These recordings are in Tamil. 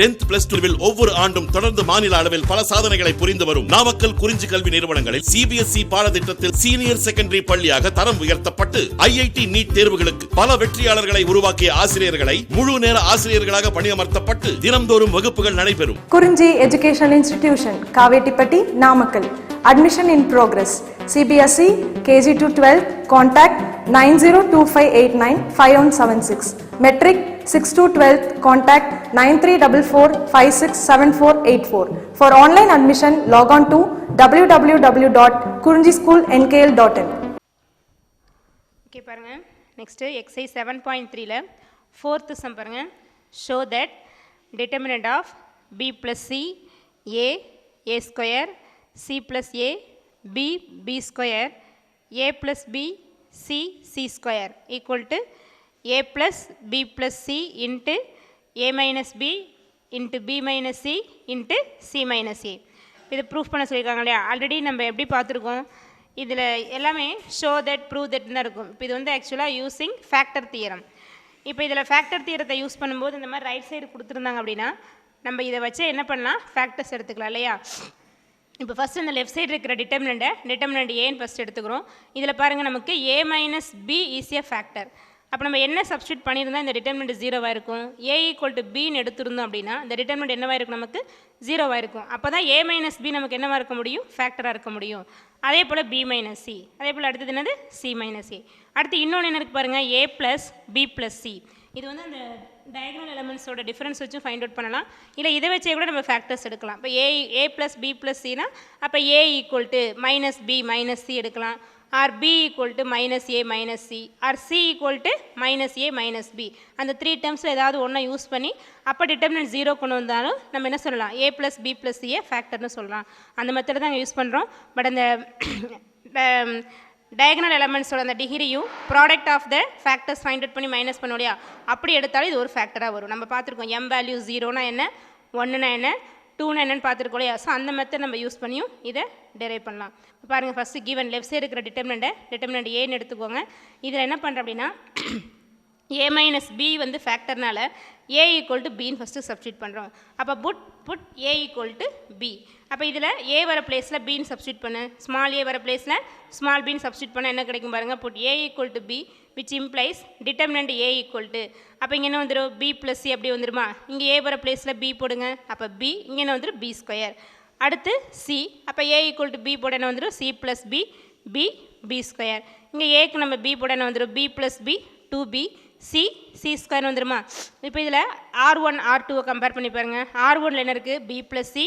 10th plus 2 ஒவ்வொரு ஆண்டும் தொடர்ந்து மாநில அளவில் பல சாதனைகளை புரிந்து வரும் நாமக்கல் குறிஞ்சி கல்வி நிறுவனங்களில் CBSE பாடத்திட்டத்தில் சீனியர் செகண்டரி பள்ளியாக தரம் உயர்த்தப்பட்டு IIT நீட் தேர்வுகளுக்கு பல வெற்றியாளர்களை உருவாக்கிய ஆசிரியர்களை முழு நேர ஆசிரியர்களாக பணியமர்த்தப்பட்டு தினம்தோறும் வகுப்புகள் நடைபெறும். குறிஞ்சி educational institution Kavettipatti Namakkal. Admission in progress. CBSE KG to 12 contact 9025895176. Metric 6 to 12 contact 9344567484. For online admission log on to www.kurinjischoolnkl.in. Okay பாருங்க next exercise 7.3 ல fourth sum பாருங்க show that determinant of b plus c a square c plus a b square a plus b c square equal to a plus b plus c into a minus b into b minus c into c minus a. இது ப்ரூஃப் பண்ண சொல்லியிருக்காங்க இல்லையா? ஆல்ரெடி நம்ம எப்படி பார்த்துருக்கோம், இதில் எல்லாமே ஷோ தட் ப்ரூவ் தட்னு இருக்கும். இப்போ இது வந்து ஆக்சுவலாக யூஸிங் ஃபேக்டர் தியரம். இப்போ இதில் ஃபேக்டர் தியரத்தை யூஸ் பண்ணும்போது இந்த மாதிரி ரைட் சைடு கொடுத்துருந்தாங்க அப்படின்னா நம்ம இதை வச்சு என்ன பண்ணலாம், ஃபேக்டர்ஸ் எடுத்துக்கலாம் இல்லையா? இப்போ ஃபஸ்ட்டு இந்த லெஃப்ட் சைடு இருக்கிற டிட்டர்மினண்ட் ஏன்னு ஃபஸ்ட் எடுத்துக்கிறோம். இதில் பாருங்கள் நமக்கு a minus B is a factor. அப்போ நம்ம என்ன சப்ஸ்டியூட் பண்ணியிருந்தால் இந்த டிட்டர்மினண்ட் ஜீரோவாக இருக்கும். a ஈக்குவல் டு பின்னு எடுத்துருந்தோம் அப்படின்னா இந்த டிட்டர்மினண்ட் என்னவாக இருக்கும், நமக்கு ஜீரோவாக இருக்கும். அப்போ தான் a மைனஸ் பி நமக்கு என்னவாக இருக்க முடியும், ஃபேக்டராக இருக்க முடியும். அதே போல் b மைனஸ் சி, அதே போல் அடுத்தது என்னது c மைனஸ் ஏ. அடுத்து இன்னொன்று என்ன இருக்குது பாருங்கள், a plus B plus C. இது வந்து அந்த டயக்னல் எலமெண்ட்ஸோட டிஃப்ரென்ஸ் வச்சு ஃபைண்ட் அவுட் பண்ணலாம். இல்லை இதை வச்சே கூட நம்ம ஃபேக்டர்ஸ் எடுக்கலாம். இப்போ a ப்ளஸ் பி ப்ளஸ் சினா அப்போ a equal to minus B minus C எடுக்கலாம், or b equal to minus A minus C, or c equal to minus A minus B. அந்த த்ரீ டேர்ம்ஸில் ஏதாவது ஒன்றை யூஸ் பண்ணி அப்போ டிட்டர்மினன்ட் ஜீரோ கொண்டு வந்தாலும் நம்ம என்ன சொல்லலாம், a ப்ளஸ் பி ப்ளஸ் சியை ஃபேக்டர்னு சொல்லலாம். அந்த மெத்தட் தான் யூஸ் பண்ணுறோம். பட் அந்த டயகனல் எலமெண்ட்ஸோட அந்த டிகிரியும் product of the factors find out பண்ணி மைனஸ் பண்ண முடியா, அப்படி எடுத்தாலும் இது ஒரு ஃபேக்டராக வரும். நம்ம பார்த்துருக்கோம் m வேல்யூ ஜீரோனா என்ன, ஒன்றுனா என்ன, டூனா என்னன்னு பார்த்துருக்கோம் இல்லையா? ஸோ அந்த மெத்தட் நம்ம யூஸ் பண்ணியும் இதை டெரைவ் பண்ணலாம். பாருங்கள் ஃபஸ்ட்டு கிவன் லெஃப்ட் சைடு இருக்கிற டிட்டர்மினண்ட் ஏன்னு எடுத்துக்கோங்க. இதில் என்ன பண்ணுறோம் அப்படின்னா a மைனஸ் பி வந்து ஃபேக்டர்னால a ஈக்குவல் டு பின்னு ஃபஸ்ட்டு சப்ஸ்டியூட் பண்ணுறோம். அப்போ put a equal to B. அப்போ இதில் a வர பிளேஸில் பின்னு சப்ஸ்டியூட் பண்ணு, ஸ்மால் a வர பிளேஸில் ஸ்மால் பின்னு சப்ஸ்டியூட் பண்ண என்ன கிடைக்கும் பாருங்கள், put a equal to B which implies determinant a equal to, அப்போ இங்கே என்ன வந்துடும், b ப்ளஸ் சி அப்படி வந்துடுமா? இங்கே a வர பிளேஸில் b போடுங்க, அப்போ b இங்கே என்ன வந்துடும், b ஸ்கொயர். அடுத்து c, அப்போ a ஈக்குவல் டு b போட என்ன வந்துடும், c plus b b square. இங்கே ஏக்கு நம்ம b போட என்ன வந்துடும், b plus b 2b c square வந்துடுமா? இப்போ இதில் r1 r2 கம்பேர் பண்ணி பாருங்கள். r1ல் என்ன இருக்குது, b plus C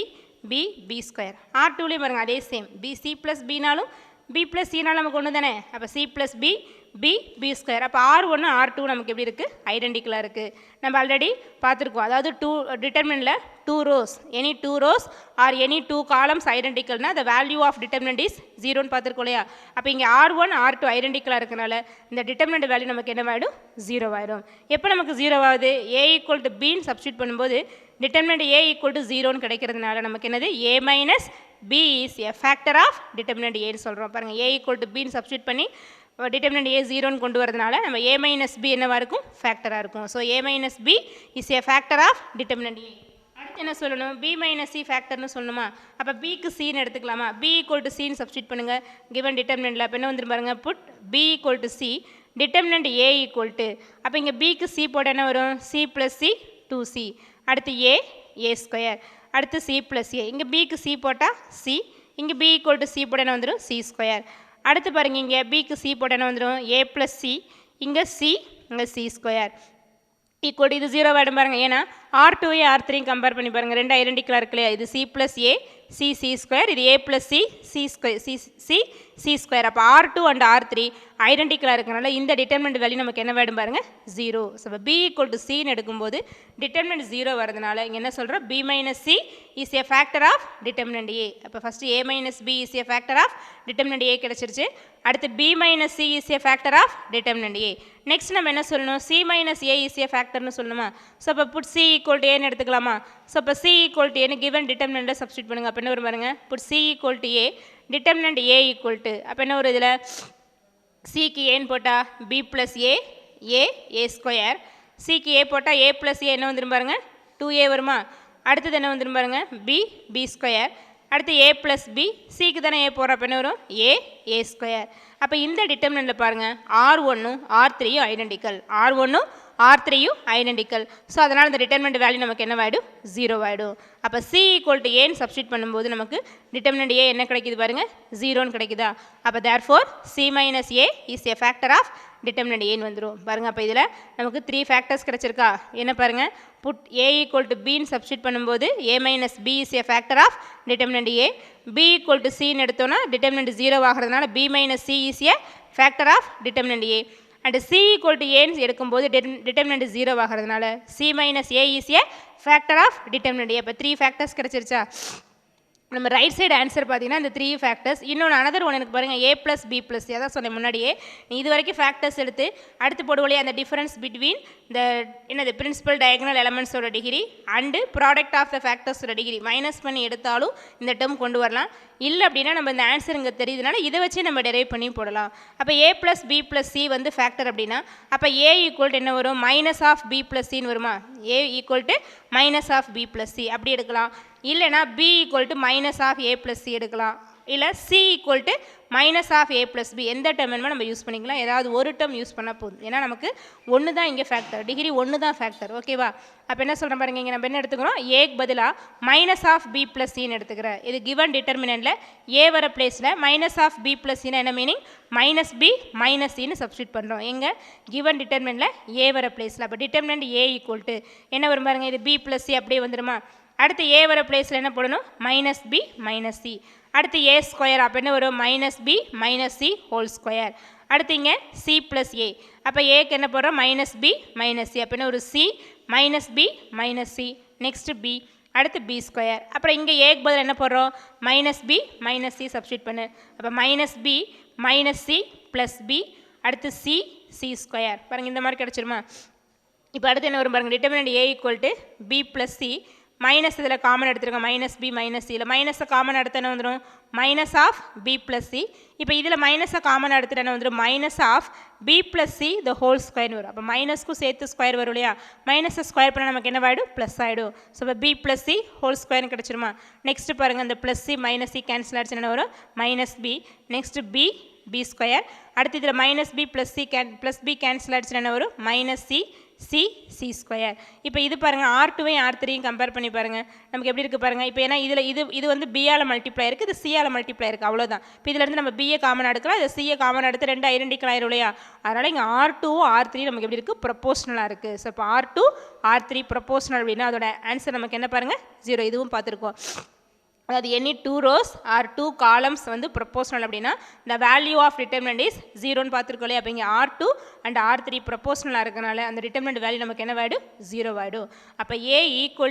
b square. r2லேயும் பாருங்கள் அதே சேம், b c ப்ளஸ் பினாலும் b ப்ளஸ் சினாலும் நமக்கு ஒன்று தானே. அப்போ c plus b b square. அப்போ r1 r2 நமக்கு எப்படி இருக்குது, ஐடென்டிக்கலாக இருக்குது. நம்ம ஆல்ரெடி பார்த்துருக்கோம். அதாவது டிட்டர்மினண்ட்டில் 2 rows, any 2 rows or any 2 columns ஐடென்டிக்கல்னா the value of determinant is 0ன்னு பார்த்துருக்கோம் இல்லையா? அப்போ இங்கே r1 r2 ஐடென்டிக்கலாக இருக்கனால இந்த டிட்டர்மினண்ட் வேல்யூ நமக்கு என்னவாயிடும், 0 ஆயிடும். எப்போ நமக்கு 0 ஆகுது, a ஈக்குவல் டு பின்னு சப்ஸ்டியூட் பண்ணும்போது டிட்டர்மினண்ட் a ஈக்குவல் டு 0ன்னு கிடைக்கிறதுனால நமக்கு என்னது, a minus b is a factor of determinant ஏன்னு சொல்கிறோம். பாருங்கள் a ஈக்குவல் டு பின்னு சப்ஸ்டியூட் பண்ணி டிட்டர்மினண்ட் a 0ன்னு கொண்டு வரதுனால நம்ம a மைனஸ் பி என்னவாக இருக்கும், ஃபேக்டராக இருக்கும். So a minus B is a factor of determinant a. அடுத்து என்ன சொல்லணும், b மைனஸ் சி ஃபேக்டர்னு சொல்லணுமா? அப்போ பிக்கு சின்னு எடுத்துக்கலாமா? b ஈக்குவல் டு சின்னு சப்ஸ்டியூட் பண்ணுங்கள் கிவன் டிட்டர்மினண்ட்டில். அப்போ என்ன வந்துடும் பாருங்கள், put b equal to C determinant a equal to, அப்போ இங்கே பிக்கு சி போட என்ன வரும், c ப்ளஸ் சி 2c. அடுத்து a ஸ்கொயர். அடுத்து c ப்ளஸ் ஏ, இங்கே பிக்கு சி போட்டால் c, இங்கே b ஈக்குவல் டு சி போட என்ன வந்துடும், c ஸ்கொயர். அடுத்து பாருங்கள் இங்கே பிக்கு சி போட என்ன வந்துடும், a ப்ளஸ் சி, இங்கே c, இங்கே c ஸ்கொயர் ஈக்குவல். இது 0 ஆகிடும் பாருங்கள், ஏன்னா r2 r3 கம்பேர் பண்ணி பாருங்கள், ரெண்டு ஐடென்டிக்கலாக இருக்கு இல்லையா? இது c plus A c square, இது a plus C square C square. அப்போ r2 அண்ட் r3 ஐடென்டிக்கலாக இருக்கனால இந்த டிட்டர்மினண்ட் வேல்யூ நமக்கு என்ன வேணும் பாருங்கள், 0. ஸோ b ஈக்குவல் டு சின்னு எடுக்கும்போது டிட்டர்மினண்ட் 0 வரதுனால இங்கே என்ன சொல்கிறோம், b minus C is a factor of determinant a. அப்போ first a minus B is a factor of determinant a கிடச்சிருச்சு. அடுத்து b minus C is a factor of determinant a. Next நம்ம என்ன சொல்லணும், c minus A is a ஃபேக்டர்னு சொல்லணுமா? ஸோ அப்போ புட் c ஈக்குவல் டு ஏன்னு எடுத்துக்கலாமா? ஸோ அப்போ c ஈக்குவல் டு ஏன்னு கிவன் டிட்டர்மினண்ட்டில் சப்ஸ்டியூட் பண்ணுங்கள். அப்போ என்ன வரும் பாருங்கள், put c equal to A determinant a equal to, அப்போ என்ன வரும் இதில், சிக்கு ஏன்னு போட்டால் b ப்ளஸ் ஏ ஸ்கொயர், சிக்கு ஏ போட்டால் a ப்ளஸ் ஏ என்ன வந்துடும் பாருங்கள், 2a வருமா? அடுத்தது என்ன வந்துடும் பாருங்கள் பி ஸ்கொயர், அடுத்து ஏ ப்ளஸ் பி, சிக்கு தானே ஏ போடுறப்ப என்ன வரும் ஏ ஸ்கொயர். அப்போ இந்த டிட்டர்மினண்ட்டில் பாருங்கள் R1ம் R3யும் ஐடென்டிக்கல், R1ம் R3யும் ஐடென்டிக்கல். ஸோ அதனால் இந்த டிட்டர்மினண்ட் வேல்யூ நமக்கு என்ன ஆகிடும் 0 ஆகிடும். அப்போ C = ஏன்னு சப்ஸ்டியூட் பண்ணும்போது நமக்கு டிட்டர்மினண்ட் ஏ என்ன கிடைக்குது பாருங்கள் 0ன்னு கிடைக்குதா. அப்போ therefore C - A is a factor of determinant ஏன்னு வந்துடும் பாருங்கள். அப்போ இதில் நமக்கு 3 ஃபேக்டர்ஸ் கிடச்சிருக்கா. என்ன பாருங்கள், புட் A = Bன்னு சப்ஸ்டியூட் பண்ணும்போது A - B is a factor of determinant A. B = Cன்னு எடுத்தோன்னா டிட்டர்மினண்ட் 0 ஆகிறதுனால B - C is a factor of determinant A. And C = ஏன்னு எடுக்கும்போது டிட்டர்மினண்ட் 0 ஆகிறதுனால C - A is a factor of determinant A. இப்போ 3 ஃபேக்டர்ஸ் கிடச்சிருச்சா. நம்ம ரைட் சைடு ஆன்சர் பார்த்தீங்கன்னா இந்த 3 ஃபேக்டர்ஸ். இன்னொன்று அனதர் ஒன் எனக்கு பாருங்கள் A + B + C. அதான் சொன்னேன் முன்னாடியே, நீ இது வரைக்கும் ஃபேக்டர்ஸ் எடுத்து அடுத்து போடுவோம் அந்த டிஃபரன்ஸ் பிட்வீன் இந்த என்னது பிரின்சிபல் டயகனல் எலமெண்ட்ஸோட degree and product of the ஃபேக்டர்ஸோட டிகிரி மைனஸ் பண்ணி எடுத்தாலும் இந்த டேர்ம் கொண்டு வரலாம். இல்லை அப்படின்னா நம்ம இந்த ஆன்சர் இங்கே தெரியுதுனால இதை வச்சு நம்ம டெரைவ் பண்ணி போடலாம். அப்போ A + B + C வந்து ஃபேக்டர் அப்படின்னா அப்போ A = என்ன வரும் -B + Cன்னு வருமா. A = -B + C அப்படி எடுக்கலாம். இல்லைனா B = -A + C எடுக்கலாம். இல்லை C = -A + B எந்த டேர்ம் வேணுமோ நம்ம யூஸ் பண்ணிக்கலாம். ஏதாவது ஒரு டேர்ம் யூஸ் பண்ணால் போதும். ஏன்னா நமக்கு ஒன்று தான் இங்கே ஃபேக்டர், டிகிரி 1 தான் ஃபேக்டர். ஓகேவா. அப்போ என்ன சொல்கிறேன் பாருங்கள், இங்கே நம்ம என்ன எடுத்துக்கிறோம் ஏக்கு பதிலாக -B + Cன்னு எடுத்துக்கிறேன். இது கிவன் டிட்டர்மினண்ட்டில் A வர பிளேஸில் -B + Cன்னு என்ன மீனிங் -B - Cன்னு சப்ஸ்டியூட் பண்ணுறோம். எங்கே கிவன் டிட்டர்மினண்ட்டில் A வர பிளேஸில். அப்போ டிட்டர்மினண்ட் A = என்ன வரும் பாருங்கள், இது B + C அப்படியே வந்துடுமா. அடுத்து A வர பிளேஸில் என்ன போடணும் -B - C. அடுத்து A ஸ்கொயர், அப்போ என்ன வரும் -B - C ஹோல் ஸ்கொயர். அடுத்து இங்கே C + A, அப்போ ஏக்கு என்ன போடுறோம் -B - C, அப்போ என்ன ஒரு C -B - C. Next B, அடுத்து B ஸ்கொயர். அப்புறம் இங்கே ஏக்கு பதில் என்ன போடுறோம் -B - C சப்ஸ்டியூட் பண்ணு. அப்போ -B - C + B, அடுத்து C ஸ்கொயர். பாருங்கள் இந்த மாதிரி கிடச்சிருமா. இப்போ அடுத்து என்ன வரும் பாருங்கள், determinant A = B + C minus இதில் காமன் எடுத்துருக்கோம் -B - C. மைனஸை காமன் எடுத்து என்ன வந்துடும் -B + C. இப்போ இதில் மைனஸை காமன் எடுத்துட்டு என்ன வந்துடும் -B + C the whole square வரும். அப்போ மைனஸ்க்கும் சேர்த்து ஸ்கொயர் வரும் இல்லையா. மைனஸை ஸ்கொயர் பண்ணால் நமக்கு என்ன ஆகிடும் ப்ளஸ் ஆகிடும். ஸோ இப்போ B + C ஹோல் ஸ்கொயர்னு கிடச்சிருமா. நெக்ஸ்ட்டு பாருங்கள், அந்த +C - C கேன்சல் ஆகிடுச்சு என்ன வரும் -B. Next B square. அடுத்து இதில் -B + B கேன்சல் ஆகிடுச்சு என்ன வரும் C ஸ்கொயர். இப்போ இது பாருங்கள் R2வையும் R3யும் கம்பேர் பண்ணி பாருங்கள் நமக்கு எப்படி இருக்குது பாருங்கள். இப்போ ஏன்னா இதில் இது வந்து B-ஆல் மல்டிப்ளை இருக்குது, இது C-ஆல் மல்டிப்ளை இருக்குது, அவ்வளோதான். இப்போ இதிலேருந்து நம்ம B-யை காமன் எடுக்கலாம், இது C-யை காமன் எடுத்து 2 ஐடென்டிக்கல் ஆயிரும் இல்லையா. அதனால் இங்கே R2வும் R3 நமக்கு எப்படி இருக்குது ப்ரொப்போஷனலாக இருக்குது. ஸோ இப்போ R2 R3 ப்ரொப்போஷனல் அப்படின்னா அதோட ஆன்சர் நமக்கு என்ன பாருங்கள் 0. இதுவும் பார்த்துருக்கோம். அதாவது any 2 rows or 2 columns வந்து ப்ரொப்போஷனல் அப்படின்னா the value of determinant is 0ன்னு பார்த்துருக்கோம் இல்லையா. அப்போ இங்கே R2 and R3 ப்ரொப்போஷனலாக இருக்கனால அந்த டிட்டர்மினண்ட் வேல்யூ நமக்கு என்ன ஆகிடும் 0 ஆகிடும். அப்போ A =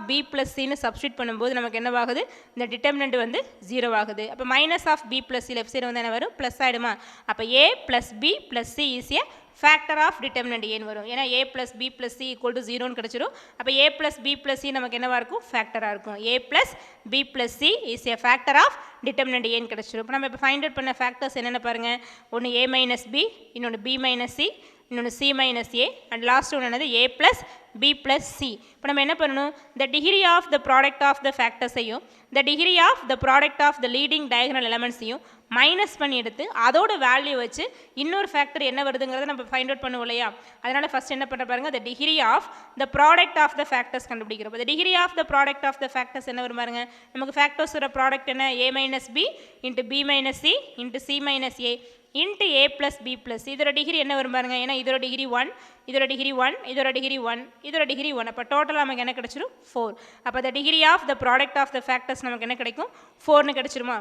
-B + Cன்னு சப்ஸ்டியூட் பண்ணும்போது நமக்கு என்னவாகுது, இந்த டிட்டர்மினண்ட் வந்து 0 ஆகுது. அப்போ -B + C லெஃப்ட் சைடு வந்து என்ன வரும் ப்ளஸ் ஆகிடுமா. அப்போ A + B + C is a factor of determinant ஏன்னு வரும். ஏன்னா A + B + C = 0ன்னு கிடச்சிரும். அப்போ A + B + C நமக்கு என்னவாக இருக்கும் ஃபேக்டராக இருக்கும். A + B + C is a factor of determinant ஏன்னு கிடச்சிரும். இப்போ நம்ம இப்போ ஃபைண்ட் அவுட் பண்ண ஃபேக்டர்ஸ் என்னென்ன பாருங்கள். ஒன்று A - B, இன்னொன்று B - C, இன்னொன்று C - A, அண்ட் லாஸ்ட் ஒன்று என்னது A + B + C. இப்போ நம்ம என்ன பண்ணணும், the degree of the product of the factorsையும் the degree of the product of the leading diagonal elementsையும் மைனஸ் பண்ணி எடுத்து அதோட வேல்யூ வச்சு இன்னொரு ஃபேக்டர் என்ன வருதுங்கிறத நம்ம ஃபைண்ட் அவுட் பண்ணுவோம் இல்லையா. அதனால் ஃபஸ்ட் என்ன பண்ணுற பாருங்க, the degree of the product of the factors கண்டுபிடிக்கிறோம். the degree of the product of the factors என்ன வரும் பாருங்க, நமக்கு ஃபேக்டர்ஸோட ப்ராடக்ட் என்ன A - B into B - C into C - A into A + B + C. இதோட டிகிரி என்ன வரும் பாருங்க, ஏன்னா இதோட டிகிரி 1, இதோட டிகிரி 1, இதோட டிகிரி 1, இதோட டிகிரி 1. அப்போ டோட்டலாக நமக்கு என்ன கிடச்சிரும் 4. அப்போ the degree of the product of the factors நமக்கு என்ன கிடைக்கும் 4ன்னு கிடச்சிருமா.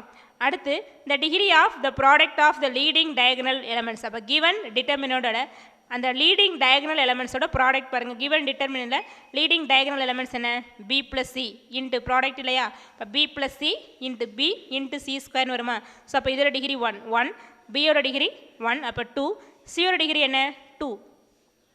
அடுத்து the degree of the product of the leading diagonal elements. அப்போ given determinantோட அந்த லீடிங் டயகனல் எலமெண்ட்ஸோட ப்ராடக்ட் பாருங்கள். கிவன் டிட்டர்மினண்ட்டில் லீடிங் டயகனல் எலமெண்ட்ஸ் என்ன B + C இன்ட்டு ப்ராடக்ட் இல்லையா. இப்போ B + C into B into C ஸ்கொயர்னு வருமா. ஸோ அப்போ இதோட டிகிரி 1, பியோட டிகிரி 1, அப்போ 2, சியோட டிகிரி என்ன 2.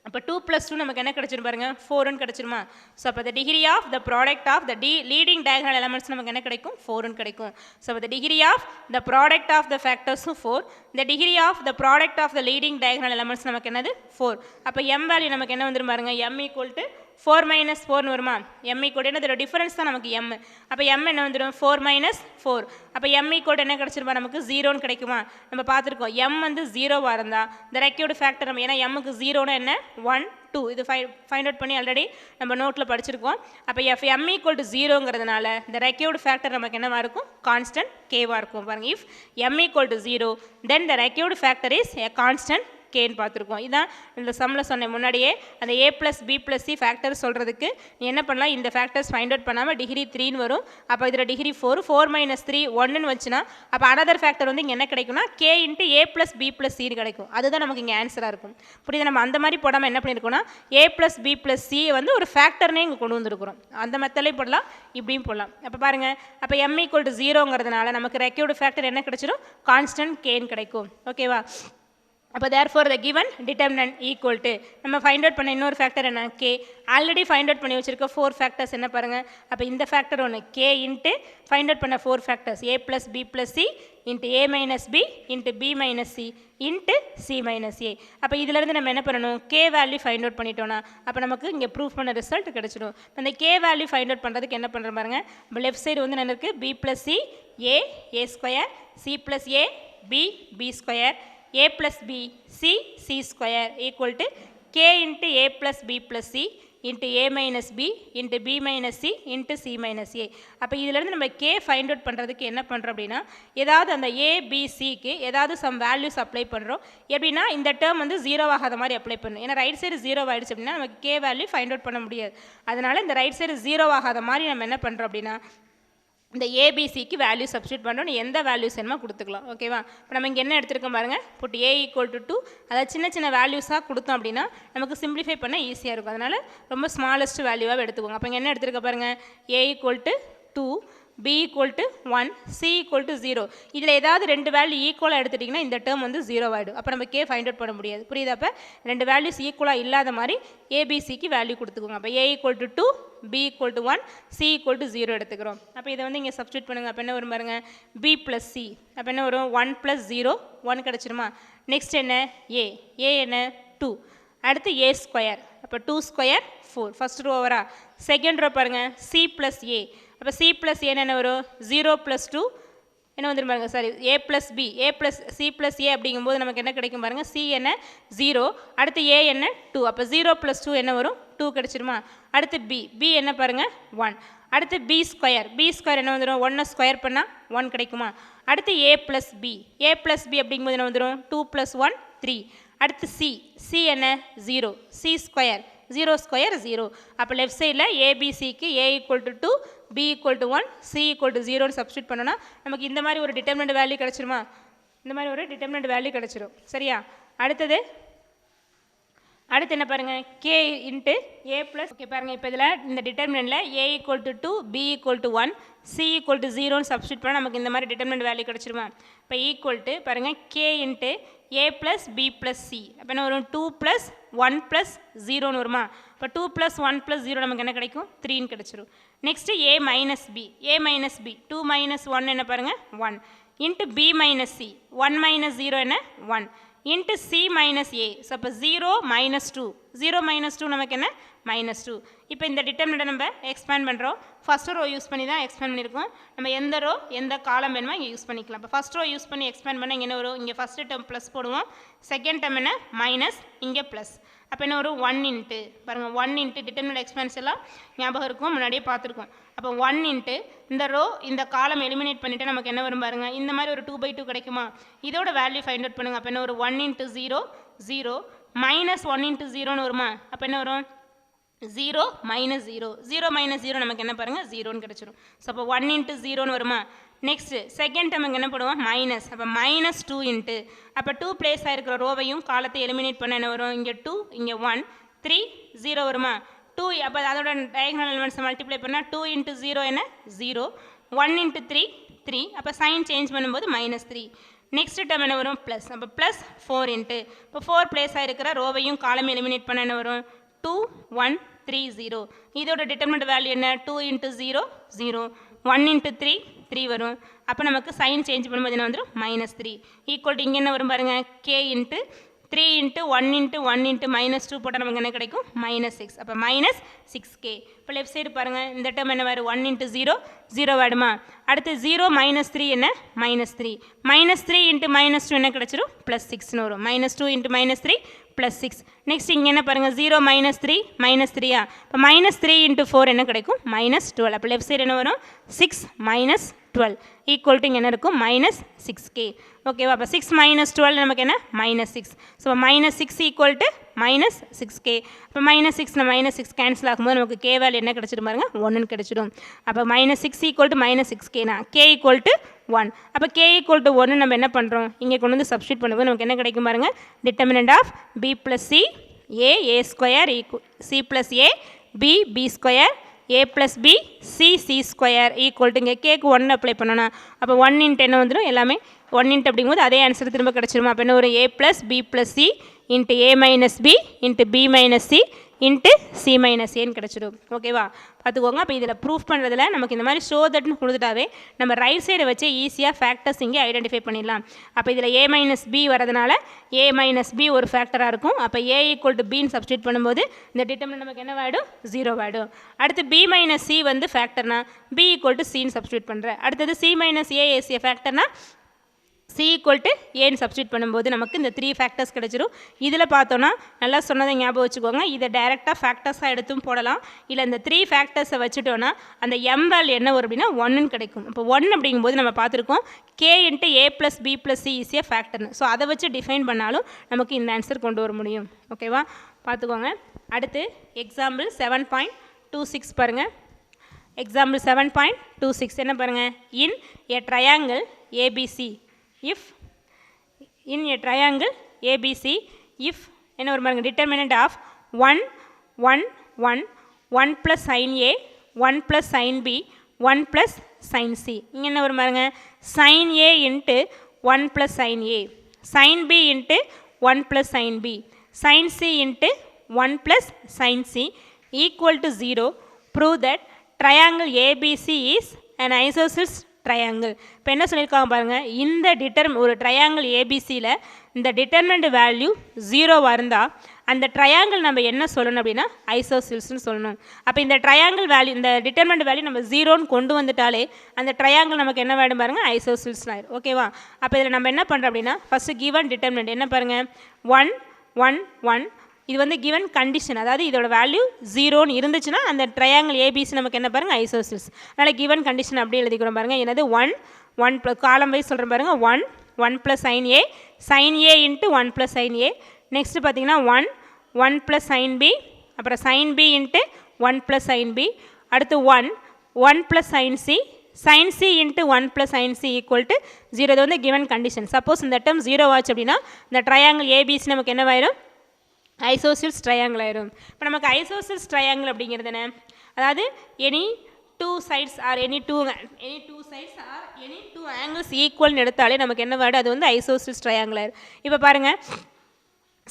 அப்போ 2 + 2 நமக்கு என்ன கிடச்சிரும் பாருங்கள் 4ன்னு கிடச்சிருமா. ஸோ அப்போ the degree of the product of the leading diagonal elements நமக்கு என்ன கிடைக்கும் 4ன்னு கிடைக்கும். ஸோ அப்போ the degree of the product of the factors 4, the degree of the product of the leading diagonal elements நமக்கு என்னது 4. அப்போ m வேல்யூ நமக்கு என்ன வந்துடும் பாருங்க, m = 4 மைனஸ் 4 வருமா m ஈக்குவல் என்ன இதோட டிஃபரன்ஸ் தான் நமக்கு m அப்போ m என்ன வந்துடும் 4 மைனஸ் 4 அப்போ m ஈக்குவல் என்ன கிடச்சிருப்பா நமக்கு 0ன்னு கிடைக்குமா நம்ம பார்த்துருக்கோம் m வந்து 0வாக இருந்தால் இந்த ரெக்யூர்டு ஃபேக்டர் நம்ம ஏன்னா mக்கு 0னா என்ன 1 2 இது ஃபைண்ட் அவுட் பண்ணி ஆல்ரெடி நம்ம நோட்டில் படிச்சிருக்கோம் அப்போ m ஈக்குவல் டு 0ங்கிறதுனால இந்த ரெக்யூர்டு ஃபேக்டர் நமக்கு என்னவாக இருக்கும் கான்ஸ்டன்ட் கேவாக இருக்கும் பாருங்கள் if m equal to 0 then the required factor is a constant கேன்னு பார்த்துருக்கோம் இதான் இந்த சம்மில் சொன்னேன் முன்னாடியே அந்த a plus B plus C factor சொல்கிறதுக்கு நீ என்ன பண்ணலாம் இந்த ஃபேக்டர்ஸ் ஃபைண்ட் அவுட் பண்ணாமல் டிகிரி 3ன்னு வரும் அப்போ இதில் டிகிரி 4 மைனஸ் 3 1ன்னு வச்சுன்னா அப்போ அனதர் ஃபேக்டர் வந்து இங்கே என்ன கிடைக்கும்னா k into a plus B plus சின்னு கிடைக்கும் அதுதான் நமக்கு இங்கே ஆன்சராக இருக்கும் புரியுது நம்ம அந்த மாதிரி போடாமல் என்ன பண்ணியிருக்கோம்னா a plus B plus C வந்து ஒரு ஃபேக்டர்னே இங்கே கொண்டு வந்துருக்குறோம் அந்த மெத்தட்லேயும் போடலாம் இப்படியும் போடலாம் அப்போ பாருங்கள் அப்போ m ஈக்குவல் டு 0ங்கிறதுனால நமக்கு ரெக்யூர்டு ஃபேக்டர் என்ன கிடைச்சிடும் கான்ஸ்டன்ட் கேன்னு கிடைக்கும் ஓகேவா அப்போ therefore the given determinant equal to நம்ம ஃபைண்ட் அவுட் பண்ண இன்னொரு ஃபேக்டர் என்ன k ஆல்ரெடி ஃபைண்ட் அவுட் பண்ணி வச்சிருக்க 4 ஃபேக்டர்ஸ் என்ன பாருங்கள் அப்போ இந்த ஃபேக்டர் ஒன்று k இன்ட்டு ஃபைண்ட் அவுட் பண்ண 4 factors a plus B plus C into a minus B into B minus C into C minus A அப்போ இதிலேருந்து நம்ம என்ன பண்ணணும் k வேல்யூ ஃபைண்ட் அவுட் பண்ணிட்டோம்னா அப்போ நமக்கு இங்கே ப்ரூஃப் பண்ண ரிசல்ட் கிடச்சிடும் அந்த k வேல்யூ ஃபைண்ட் அவுட் பண்ணுறதுக்கு என்ன பண்ணுற பாருங்க இப்போ லெஃப்ட் சைடு வந்து என்ன இருக்குது b plus C A square C plus A B square a plus b c square equal to k into a plus b plus c into a minus b into b minus c into c minus a அப்போ இதிலேருந்து நம்ம k ஃபைண்ட் அவுட் பண்ணுறதுக்கு என்ன பண்ணுறோம் அப்படின்னா ஏதாவது அந்த a b cக்கு ஏதாவது சம் வேல்யூஸ் அப்ளை பண்ணுறோம் எப்படின்னா இந்த டேர்ம் வந்து 0 ஆகாத மாதிரி அப்ளை பண்ணணும் ஏன்னா ரைட் சைடு 0 ஆகிடுச்சு அப்படின்னா நமக்கு k வேல்யூ ஃபைண்ட் அவுட் பண்ண முடியாது அதனால் இந்த ரைட் சைடு 0 ஆகாத மாதிரி நம்ம என்ன பண்ணுறோம் அப்படின்னா இந்த ஏபிசிக்கு வேல்யூ சப்ஸ்டியூட் பண்ணுறோம் எந்த வேல்யூஸ் வேணுமோ கொடுத்துக்கலாம் ஓகேவா இப்போ நம்ம இங்கே என்ன எடுத்துருக்கோம் பாருங்கள் புட் ஏ ஈக்குவல் டு 2 அதாவது சின்ன சின்ன வேல்யூஸாக கொடுத்தோம் அப்படின்னா நமக்கு சிம்பிளிஃபை பண்ண ஈஸியாக இருக்கும் அதனால் ரொம்ப ஸ்மாலஸ்ட் வேல்யூவாக எடுத்துக்கோங்க அப்போ இங்கே என்ன எடுத்துருக்க பாருங்கள் A equal to 2 b equal to 1 c equal to 0 இதில் ஏதாவது ரெண்டு வேல்யூ ஈக்குவலாக எடுத்துட்டிங்கன்னா இந்த டேர்ம் வந்து 0 ஆகிடும் அப்போ நம்ம k ஃபைண்ட் அவுட் பண்ண முடியாது புரியுது அப்போ ரெண்டு வேல்யூஸ் ஈக்குவலாக இல்லாத மாதிரி ஏபிசிக்கு வேல்யூ கொடுத்துக்கோங்க அப்போ a equal to 2 b equal to 1 c equal to 0 எடுத்துக்கிறோம் அப்போ இதை வந்து இங்கே சப்ஸ்டியூட் பண்ணுங்கள் அப்போ என்ன வரும் பாருங்க b ப்ளஸ் சி அப்போ என்ன வரும் 1 ப்ளஸ் 0 1 கிடச்சிருமா நெக்ஸ்ட் என்ன ஏ என்ன 2 அடுத்து a ஸ்கொயர் அப்போ 2 ஸ்கொயர் 4 ஃபஸ்ட் ரோ ஓவரா செகண்ட் ரோ பாருங்கள் c ப்ளஸ் ஏ அப்போ c ப்ளஸ் ஏன்னு என்ன வரும் 0 ப்ளஸ் 2 என்ன வந்துடும் பாருங்கள் சாரி a ப்ளஸ் பி a plus C plus A அப்படிங்கும்போது நமக்கு என்ன கிடைக்கும் பாருங்கள் c என்ன 0 அடுத்து a என்ன 2 அப்போ 0 ப்ளஸ் 2 என்ன வரும் 2 கிடச்சிருமா அடுத்து b என்ன பாருங்கள் 1 அடுத்து b ஸ்கொயர் என்ன வந்துடும் 1 ஸ்கொயர் பண்ணால் 1 கிடைக்குமா அடுத்து a ப்ளஸ் பி அப்படிங்கும்போது என்ன வந்துடும் 2 ப்ளஸ் 1 3 அடுத்து c என்ன 0 c ஸ்கொயர் 0 ஸ்கொயர் 0 அப்போ லெஃப்ட் சைடில் ஏபிசிக்கு a equal to 2 b equal to 1 c equal to 0ன்னு சப்ஸ்டியூட் பண்ணோன்னா நமக்கு இந்த மாதிரி ஒரு டிட்டர்மினன்ட் வேல்யூ கிடச்சிருமா இந்த மாதிரி ஒரு டிட்டர்மினன்ட் வேல்யூ கிடச்சிரும் சரியா அடுத்து என்ன பாருங்கள் k into a plus okay பாருங்கள் இப்போ இதில் இந்த டிட்டர்மினன்ட்டில் a equal to 2 b equal to 1 c equal to 0ன்னு சப்ஸ்டியூட் பண்ணால் நமக்கு இந்த மாதிரி டிட்டர்மினன்ட் வேல்யூ கிடச்சிருமா இப்போ ஈக்குவல் டு பாருங்கள் k into a plus B plus C அப்போ என்ன வரும் 2 ப்ளஸ் 1 ப்ளஸ் 0ன்னு வருமா இப்போ 2 ப்ளஸ் 1 ப்ளஸ் 0 நமக்கு என்ன கிடைக்கும் 3ன்னு கிடச்சிரும் next a minus B 2 minus 1 என்ன பாருங்கள் 1 into b minus C 1 minus 0 என்ன 1 into C minus A so அப்போ 0 மைனஸ் 2 நமக்கு என்ன மைனஸ் 2 இப்போ இந்த டிட்டர்மினண்ட்டை நம்ம எக்ஸ்பேண்ட் பண்ணுறோம் ஃபஸ்ட் ரோ யூஸ் பண்ணி தான் எக்ஸ்பேண்ட் பண்ணியிருக்கோம் நம்ம எந்த காலம் வேணுமோ இங்கே யூஸ் பண்ணிக்கலாம் இப்போ ஃபஸ்ட் ரோ யூஸ் பண்ணி எக்ஸ்பேண்ட் பண்ணால் இங்கே என்ன வரும் இங்கே ஃபஸ்ட்டு டேர்ம் ப்ளஸ் போடுவோம் செகண்ட் டேர்ம் என்ன மைனஸ் இங்கே ப்ளஸ் அப்போ என்ன வரும் 1 இன்ட்டு பாருங்கள் 1 இன்ட்டு டிட்டர்மினன்ட் எக்ஸ்பேன்ஸ் எல்லாம் ஞாபகம் இருக்கும் முன்னாடியே பார்த்துருக்கோம் அப்போ 1 இன்ட்டு இந்த ரோ இந்த காலம் எலிமினேட் பண்ணிவிட்டு நமக்கு என்ன வரும் பாருங்கள் இந்த மாதிரி ஒரு 2/2 கிடைக்குமா இதோட வேல்யூ ஃபைண்ட் அவுட் பண்ணுங்கள் அப்போ என்ன ஒரு 1 இன்ட்டு 0 மைனஸ் 1 இன்ட்டு 0ன்னு வருமா அப்போ என்ன வரும் 0 மைனஸ் 0 நமக்கு என்ன பாருங்கள் 0ன்னு கிடச்சிரும் ஸோ அப்போ 1 இன்ட்டு 0ன்னு வருமா நெக்ஸ்ட்டு செகண்ட் டேர்ம் என்ன பண்ணுவோம் மைனஸ் அப்போ மைனஸ் 2 இன்ட்டு அப்போ 2 பிளேஸ் ஆகிருக்கிற ரோவையும் காலத்தை எலிமினேட் பண்ண என்ன வரும் இங்கே 2 இங்கே 1 3 0 வருமா 2 அப்போ அதோட டயகனல் எலிமெண்ட்ஸை மல்டிப்ளை பண்ணால் 2 இன்ட்டு 0 என்ன 0 1 இன்ட்டு 3 அப்போ சைன் சேஞ்ச் பண்ணும்போது மைனஸ் 3 நெக்ஸ்ட் டேர்ம் என்ன வரும் ப்ளஸ் அப்போ ப்ளஸ் 4 இன்ட்டு இப்போ 4 பிளேஸ் ஆகிருக்கிற ரோவையும் காலம் எலிமினேட் பண்ண என்ன வரும் 2 1 3 0 இதோட டிட்டர்மினன்ட் வேல்யூ என்ன 2 இன்ட்டு 0 1 இன்ட்டு 3 வரும் அப்போ நமக்கு சைன் சேஞ்ச் பண்ணும்போது என்ன வந்துடும் -3 ஈக்குவல் டு இங்கே என்ன வரும் பாருங்கள் k into 3 into 1 into 1 into minus 2 போட்டால் நமக்கு என்ன கிடைக்கும் minus 6. அப்போ minus 6k. இப்போ லெஃப்ட் சைடு பாருங்கள், இந்த டேர்ம் என்ன வரும் 1 into 0 0 ஆடுமா. அடுத்து 0 minus 3 என்ன minus 3. minus 3 into minus 2 என்ன கிடைச்சிரும் plus 6னு வரும். minus 2 into minus 3 plus 6. Next இங்கே என்ன பாருங்கள் 0 minus 3 minus 3யா. இப்போ minus 3 into 4 என்ன கிடைக்கும் minus 12. அப்போ லெஃப்ட் சைடு என்ன வரும் 6 minus 12 ஈக்குவல் டு இங்கே என்ன இருக்கும் minus 6k. ஓகேவா. அப்போ 6 minus 12 நமக்கு என்ன minus 6. So minus 6 equal to minus 6k. இப்போ minus 6 minus 6 கேன்சல் ஆகும்போது நமக்கு k வேல்யூ என்ன கிடைச்சிடும் பாருங்க 1ன்னு கிடைச்சிடும். அப்போ minus 6 equal to minus 6kனா k equal to 1. அப்போ k ஈக்குவல் டு 1 நம்ம என்ன பண்ணுறோம், இங்கே கொண்டு வந்து சப்ஸ்டியூட் பண்ணும்போது நமக்கு என்ன கிடைக்கும் பாருங்க, determinant of b plus c a square c plus a b square a plus b c square equal to இங்கே கேக்கு 1 அப்ளை பண்ணோன்னா அப்போ 1 இன்ட்டு என்ன வந்துடும், எல்லாமே 1 இன்ட்டு அப்படிங்கும்போது அதே ஆன்சர் திரும்ப கிடச்சிருமா. அப்போ என்ன ஒரு a plus b plus c into a minus b into b minus c into c minus aன்னு கிடச்சிடும். ஓகேவா, பார்த்துக்கோங்க. அப்போ இதில் ப்ரூஃப் பண்ணுறதுல நமக்கு இந்த மாதிரி ஷோ தட்னு கொடுத்துட்டாவே நம்ம ரைட் சைடை வச்சு ஈஸியாக ஃபேக்டர்ஸ் இங்கே ஐடென்டிஃபை பண்ணிடலாம். அப்போ இதில் a minus b வரதுனால a minus b ஒரு ஃபேக்டராக இருக்கும். அப்போ a ஈக்குவல் டு பின்னு சப்ஸ்டியூட் பண்ணும்போது இந்த டிட்டர்மினன்ட் நமக்கு என்ன ஆகிடும் 0 ஆகிடும். அடுத்து b minus c வந்து ஃபேக்டர்னா b ஈக்குவல் டு சின்னு சப்ஸ்டியூட் பண்ணுறேன். அடுத்தது c minus a is a ஃபேக்டர்னா c equal to ஏன்னு சப்ஸ்டியூட் பண்ணும்போது நமக்கு இந்த 3 ஃபேக்டர்ஸ் கிடச்சிரும். இதில் பார்த்தோன்னா நல்லா சொன்னதை ஞாபகம் வச்சுக்கோங்க, இதை டைரெக்டாக ஃபேக்டர்ஸாக எடுத்தும் போடலாம். இல்லை இந்த 3 ஃபேக்டர்ஸை வச்சுட்டோன்னா அந்த m வேல்யூ என்ன வரும் அப்படின்னா 1ன்னு கிடைக்கும். இப்போ 1 அப்படிங்கும்போது நம்ம பார்த்துருக்கோம் k into a plus b plus c is a ஃபேக்டர்னு. ஸோ அதை வச்சு டிஃபைன் பண்ணாலும் நமக்கு இந்த ஆன்சர் கொண்டு வர முடியும். ஓகேவா, பார்த்துக்கோங்க. அடுத்து எக்ஸாம்பிள் 7.26 பாருங்கள். எக்ஸாம்பிள் 7.26 என்ன பாருங்கள், in a triangle ABC if in a triangle ABC if என்ன ஒரு பாருங்க determinant of 1 1 1 1 plus sin A 1 plus sin B 1 plus sin C இங்கே என்ன ஒரு பாருங்க sin A into 1 plus sin A sin B into 1 plus sin B sin C into 1 plus sin C equal to 0. Prove that triangle ABC is an isosceles triangle. இப்போ என்ன சொல்லியிருக்காங்க பாருங்கள், இந்த ஒரு ட்ரையாங்கிள் ஏபிசியில் இந்த டிட்டர்மினன்ட் வேல்யூ 0வாக இருந்தால் அந்த ட்ரையாங்கிள் நம்ம என்ன சொல்லணும் அப்படின்னா ஐசோசில்ஸ்னு சொல்லணும். அப்போ இந்த ட்ரையாங்கிள் வேல்யூ இந்த டிட்டர்மினன்ட் வேல்யூ நம்ம 0ன்னு கொண்டு வந்துட்டாலே அந்த ட்ரையாங்கிள் நமக்கு என்ன வேணும் பாருங்கள் ஐசோசில்ஸ்னு ஆயிடும். ஓகேவா, அப்போ இதில் நம்ம என்ன பண்ணுறோம் அப்படின்னா ஃபஸ்ட்டு கிவன் டிட்டர்மினன்ட் என்ன பாருங்கள் 1 1 1 இது வந்து கிவன் கண்டிஷன், அதாவது இதோட வேல்யூ 0ன்னு இருந்துச்சுன்னா அந்த ட்ரையாங்கிள் ஏபிசி நமக்கு என்ன பாருங்கள் ஐசோசில்ஸ். அதனால் கிவன் கண்டிஷன் அப்படியே எழுதிக்கிறோம் பாருங்கள். என்னது 1 1 காலம் வைஸ் சொல்கிறேன் பாருங்கள் 1 1 plus sine A into 1 plus sine A. Next பார்த்தீங்கன்னா 1 1 ப்ளஸ் சைன் பி, அப்புறம் sine B into 1 plus sine B. அடுத்து 1 1 plus sine C into 1 plus sine C equal to 0. இது வந்து கிவன் கண்டிஷன். சப்போஸ் இந்த டேர்ம் 0 ஆச்சு அப்படின்னா இந்த ட்ரையாங்கிள் ஏபிசி நமக்கு என்னவாயிரும் ஐசோசில்ஸ் ட்ரையாங்கிள் ஆயிரும். இப்போ நமக்கு ஐசோசில்ஸ் ட்ரையாங்கிள் அப்படிங்கிறது என்ன, அதாவது any two sides are any two angles ஈக்குவல்னு எடுத்தாலே நமக்கு என்ன வேர்டு அது வந்து ஐசோசில்ஸ் ட்ரையாங்கிள் ஆயிரும். இப்போ பாருங்கள்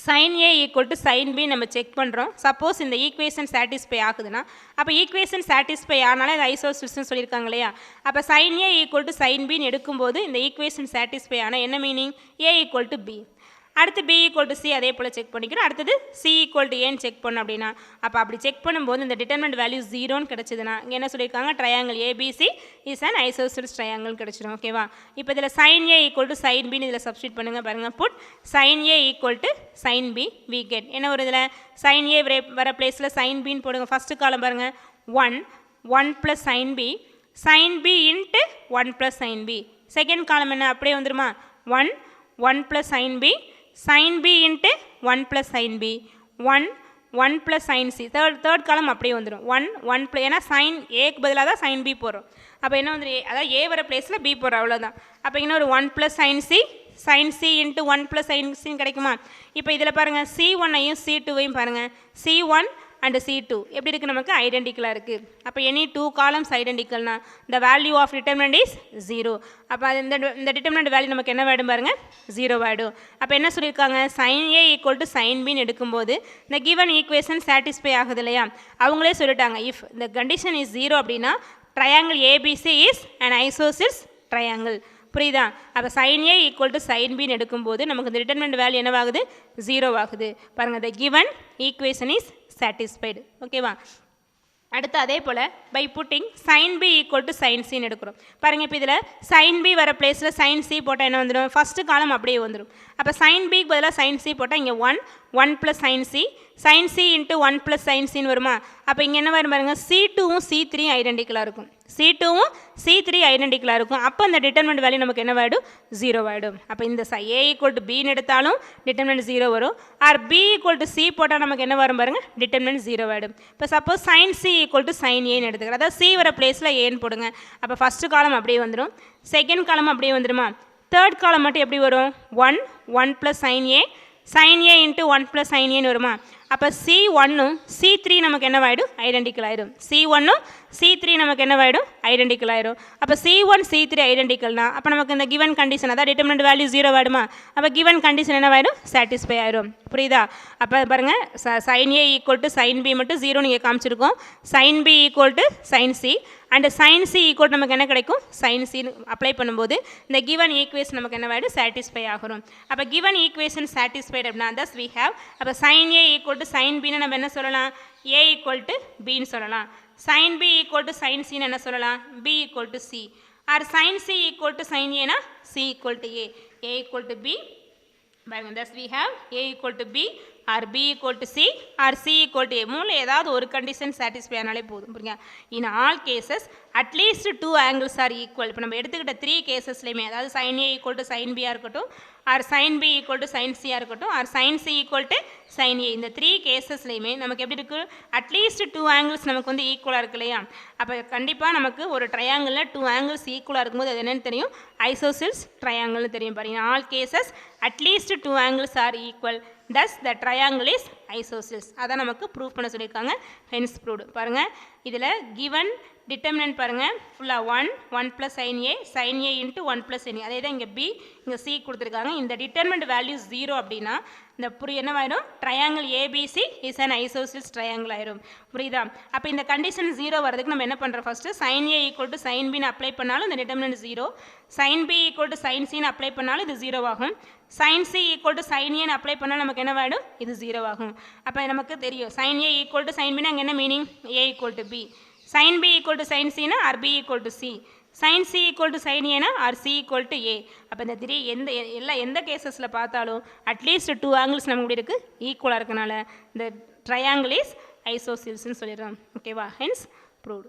sin A equal to sin B நம்ம செக் பண்ணுறோம். சப்போஸ் இந்த ஈக்குவேஷன் சாட்டிஸ்ஃபை ஆகுதுன்னா அப்போ ஈக்குவேஷன் சாட்டிஸ்ஃபை ஆனாலே அது ஐசோசில்ஸ்னு சொல்லியிருக்காங்க இல்லையா. அப்போ sin A equal to sin Bன்னு எடுக்கும்போது இந்த ஈக்குவேஷன் சாட்டிஸ்ஃபை ஆனால் என்ன meaning A equal to B. அடுத்து B ஈக்குவல் டு C அதே போல் செக் பண்ணிக்கிறோம். அடுத்தது C ஈக்குவல் டு ஏன்னு செக் பண்ணோம் அப்படின்னா அப்போ அப்படி செக் பண்ணும்போது இந்த டிட்டர்மினன்ட் வேல்யூ 0ன்னு கிடச்சிதுன்னா இங்கே என்ன சொல்லியிருக்காங்க triangle ABC is an isosceles triangle கிடச்சிடும். ஓகேவா, இப்போ இதில் sin A equal to sin Bன்னு இதில் சப்ஸ்டியூட் பண்ணுங்கள் பாருங்கள். Put sin A equal to sin B we get என்ன ஒரு இதில் sin A வர பிளேஸில் sin Bன்னு போடுங்க. ஃபஸ்ட்டு காலம் பாருங்கள் 1 1 plus sin B into 1 plus sin B. Second column என்ன அப்படியே வந்துடுமா 1 1 plus sin B into 1 plus sin B 1 1 plus sin C. Third காலம் அப்படியே வந்துடும் 1 1 ப்ளஸ் ஏன்னா sin ஏக்கு பதிலாக தான் sin B போடுறோம். அப்போ என்ன வந்து அதாவது ஏ வர பிளேஸில் B போடுறோம் அவ்வளோதான். அப்போ இன்னொரு 1 plus sin C into 1 plus sin C கிடைக்குமா. இப்போ இதில் பாருங்கள் C1ஐயும் C2வையும் பாருங்கள் C1 அண்ட் C2 எப்படி இருக்குது நமக்கு ஐடென்டிக்கலாக இருக்குது. அப்போ எனி டூ காலம்ஸ் ஐடென்டிக்கல்னா the value of determinant is 0. அப்போ அது இந்த டிட்டர்மினன்ட் வேல்யூ நமக்கு என்ன வேணும் பாருங்கள் 0 ஆகிடும். அப்போ என்ன சொல்லியிருக்காங்க sin A equal to sin Bன்னு எடுக்கும்போது இந்த கிவன் ஈக்குவேஷன் சாட்டிஸ்ஃபை ஆகுது இல்லையா. அவங்களே சொல்லிட்டாங்க இஃப் இந்த கண்டிஷன் இஸ் 0 அப்படின்னா triangle ABC is an isosceles triangle. புரியுதா? அப்போ sin A equal to sin Bன்னு எடுக்கும்போது நமக்கு இந்த டிட்டர்மினன்ட் வேல்யூ என்னவாகுது? 0 ஆகுது. பாருங்கள், the given equation is satisfied. ஓகேவா? அடுத்து அதே போல் by putting sin B equal to sin Cன்னு எடுக்கிறோம். பாருங்கள், இப்போ இதில் sin B வர பிளேஸில் sin C போட்டால் என்ன வந்துடும்? ஃபஸ்ட்டு காலம் அப்படியே வந்துடும். அப்போ sin Bக்கு பதிலாக sin C போட்டால் இங்கே 1 plus sin C, sin C into 1 plus sin Cன்னு வருமா? அப்போ இங்கே என்ன வரும் பாருங்கள், C2வும் C3யும் ஐடென்டிக்கலாக இருக்கும். C2வும் C3 ஐடென்டிக்கலாக இருக்கும். அப்போ அந்த டிட்டர்மினன்ட் வேல்யூ நமக்கு என்னவாயிடும்? 0 ஆகிடும். அப்போ இந்த A ஈக்குவல் டு Bன்னு எடுத்தாலும் டிட்டர்மினன்ட் 0 வரும். Or B equal to C போட்டால் நமக்கு என்ன வரும் பாருங்கள், டிட்டர்மினன்ட் 0 ஆகிடும். இப்போ suppose sin C equal to sin Aன்னு எடுத்துக்கிறோம். அதாவது C வர பிளேஸில் ஏன்னு போடுங்க. அப்போ ஃபஸ்ட்டு காலம் அப்படியே வந்துடும், செகண்ட் காலம் அப்படியே வந்துடுமா? தேர்ட் காலம் மட்டும் எப்படி வரும்? 1 plus sin A, sin A into 1 plus sin Aன்னு வருமா? அப்போ C1ம் C3 நமக்கு என்னவாயிடும்? ஐடென்டிக்கல் ஆயிடும். C1ம் C3 நமக்கு என்னவாயிடும்? ஐடென்டிக்கல் ஆயிடும். அப்போ C1 C3 ஐடென்டிக்கல்னா அப்போ நமக்கு இந்த கிவன் கண்டிஷன், அதாவது டிட்டர்மினன்ட் வேல்யூ 0 ஆகிடுமா? அப்போ கிவன் கண்டிஷன் என்னவாயிடும்? சாட்டிஸ்ஃபை ஆயிடும். புரியுதா? அப்போ பாருங்கள், sin A equal to sin B மட்டும் 0 நீங்கள் காமிச்சிருக்கோம். sin B equal to sin C and sin C equal நமக்கு என்ன கிடைக்கும்? sin C அப்ளை பண்ணும்போது இந்த கிவன் ஈக்குவேஷன் நமக்கு என்னவாயிடும்? சாட்டிஸ்ஃபை ஆகும். அப்போ கிவன் ஈக்குவேஷன் சாட்டிஸ்ஃபைட் அப்படின்னா thus we have, அப்போ sin A equal to sin Bன்னு நம்ம என்ன சொல்லலாம்? A ஈக்குவல் டு Bன்னு சொல்லலாம். sin B equal to sin Cன்னு என்ன சொல்லலாம்? B equal to C. Or sin C equal to sin Aனா C equal to A, A equal to B. thus we have A equal to B or B equal to C or C equal to A. மூணு ஏதாவது ஒரு கண்டிஷன் சாட்டிஸ்ஃபை ஆனாலே போதும். புரியுங்க? In all cases at least 2 angles are equal. இப்போ நம்ம எடுத்துக்கிட்ட 3 கேசஸ்லையுமே, அதாவது sin A equal to sin B இருக்கட்டும், or sin B equal to sin C இருக்கட்டும், or sin C equal to sin A, இந்த 3 கேசஸ்லையுமே நமக்கு எப்படி இருக்குது? அட்லீஸ்ட் 2 angles நமக்கு வந்து ஈக்குவலாக இருக்கு இல்லையா? அப்போ கண்டிப்பாக நமக்கு ஒரு ட்ரையாங்கிளில் 2 angles ஈக்குவலாக இருக்கும்போது அது என்னென்னு தெரியும்? ஐசோசில்ஸ் ட்ரையாங்கிள்னு தெரியும். பாருங்க, in all cases at least 2 angles are equal, thus the triangle is isosceles. அதான் நமக்கு ப்ரூவ் பண்ண சொல்லியிருக்காங்க. hence proved. பாருங்கள், இதில் given determinant பாருங்கள், ஃபுல்லாக 1 plus sin A, sin A into 1 plus sin A. அதே தான் இங்கே B, இங்கே C கொடுத்துருக்காங்க. இந்த determinant வேல்யூ 0 அப்படின்னா இந்த என்னவாயிடும்? Triangle ABC is an isosceles triangle ஆயிரும். புரியுதா? அப்போ இந்த கண்டிஷன் 0 வரதுக்கு நம்ம என்ன பண்ணுறோம்? First sin A equal to sin Bன்னு அப்ளை பண்ணாலும் இந்த determinant 0, sin B equal to sin Cன்னு அப்ளை பண்ணாலும் இது 0 ஆகும், sin C equal to sin Aன்னு அப்ளை பண்ணால் நமக்கு என்னவாயிடும்? இது 0 ஆகும். அப்போ நமக்கு தெரியும் sin A equal to sin Bன்னு அங்கே என்ன meaning? A equal to B. sin B equal to sin Cனா or B equal to C. sin C equal to sin Aனா or C equal to A. அப்போ இந்த 3 எந்த கேசஸில் பார்த்தாலும் அட்லீஸ்ட் 2 angles நமக்கு இப்படி இருக்குது, ஈக்குவலாக இருக்கனால இந்த ட்ரையாங்கிள் இஸ் ஐசோசில்ஸ்ன்னு சொல்லிடுறோம். ஓகேவா? Hence proved.